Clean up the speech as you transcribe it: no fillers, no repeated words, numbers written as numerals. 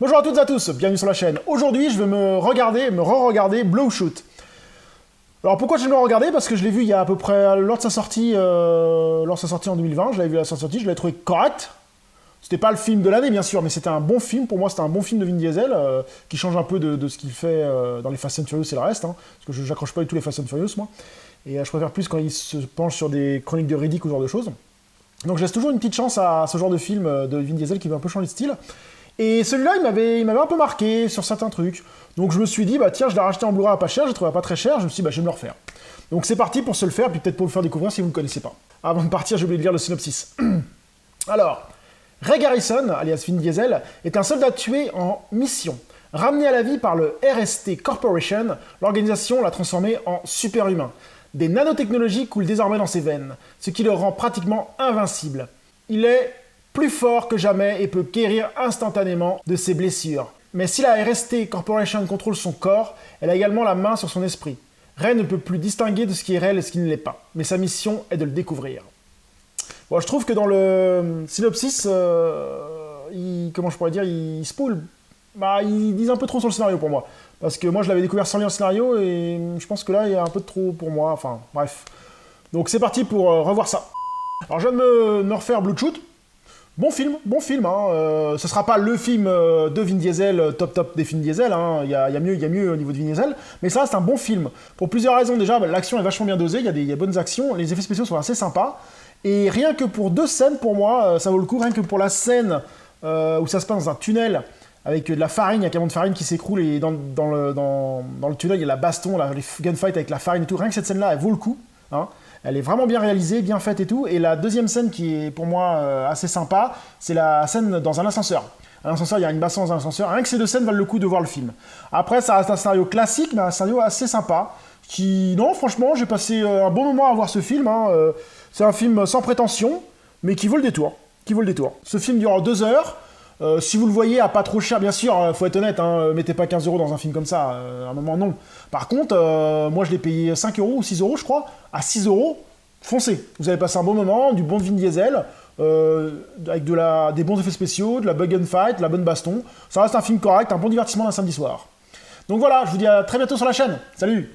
Bonjour à toutes et à tous, bienvenue sur la chaîne. Aujourd'hui, je vais me re-regarder Bloodshot. Alors pourquoi je vais me le regarder? Parce que je l'ai vu il y a à peu près lors de sa sortie en 2020, je l'avais vu à sa sortie, je l'avais trouvé correct. C'était pas le film de l'année bien sûr, mais c'était un bon film, pour moi c'était un bon film de Vin Diesel, qui change un peu de ce qu'il fait dans les Fast and Furious et le reste, hein, parce que je n'accroche pas du tout les Fast and Furious moi, et je préfère plus quand il se penche sur des chroniques de Riddick ou ce genre de choses. Donc je laisse toujours une petite chance à ce genre de film de Vin Diesel qui veut un peu changer de style. Et celui-là, il m'avait un peu marqué sur certains trucs. Donc je me suis dit, bah tiens, je l'ai racheté en Blu-ray à pas cher, je trouvais pas très cher, je me suis dit, bah je vais me le refaire. Donc c'est parti pour se le faire, puis peut-être pour le faire découvrir si vous ne connaissez pas. Avant de partir, j'ai oublié de lire le synopsis. Alors, Ray Harrison, alias Vin Diesel, est un soldat tué en mission. Ramené à la vie par le RST Corporation, l'organisation l'a transformé en super-humain. Des nanotechnologies coulent désormais dans ses veines, ce qui le rend pratiquement invincible. Il est plus fort que jamais et peut guérir instantanément de ses blessures. Mais si la RST Corporation contrôle son corps, elle a également la main sur son esprit. Ray ne peut plus distinguer de ce qui est réel et ce qui ne l'est pas, mais sa mission est de le découvrir. Bon, je trouve que dans le synopsis, comment je pourrais dire, il spoil. Bah, ils disent un peu trop sur le scénario pour moi. Parce que moi, je l'avais découvert sans lire le scénario et je pense que là, il y a un peu de trop pour moi. Enfin, bref. Donc c'est parti pour revoir ça. Alors, je viens de me refaire Bloodshot. Bon film, hein. Ce sera pas le film de Vin Diesel, top des films Diesel, hein. Il y a mieux au niveau de Vin Diesel, mais ça reste un bon film. Pour plusieurs raisons, déjà, l'action est vachement bien dosée, il y a bonnes actions, les effets spéciaux sont assez sympas, et rien que pour deux scènes, pour moi, ça vaut le coup, rien que pour la scène où ça se passe dans un tunnel, avec de la farine, il y a un camion de farine qui s'écroule, et dans le tunnel, il y a la baston, les gunfights avec la farine et tout, rien que cette scène-là, elle vaut le coup, hein. Elle est vraiment bien réalisée, bien faite et tout. Et la deuxième scène qui est pour moi assez sympa, c'est la scène dans un ascenseur. Un ascenseur, il y a une baston dans un ascenseur. Rien que ces deux scènes valent le coup de voir le film. Après, ça reste un scénario classique, mais un scénario assez sympa. Non, franchement, j'ai passé un bon moment à voir ce film, hein. C'est un film sans prétention, mais qui vaut le détour. Ce film dure 2 heures. Si vous le voyez à pas trop cher, bien sûr, faut être honnête, hein, mettez pas 15 € dans un film comme ça, à un moment non. Par contre, moi je l'ai payé 5 € ou 6 € je crois, à 6 €, foncez. Vous allez passer un bon moment, du bon Vin Diesel, avec des bons effets spéciaux, de la bug gunfight, de la bonne baston. Ça reste un film correct, un bon divertissement d'un samedi soir. Donc voilà, je vous dis à très bientôt sur la chaîne, salut!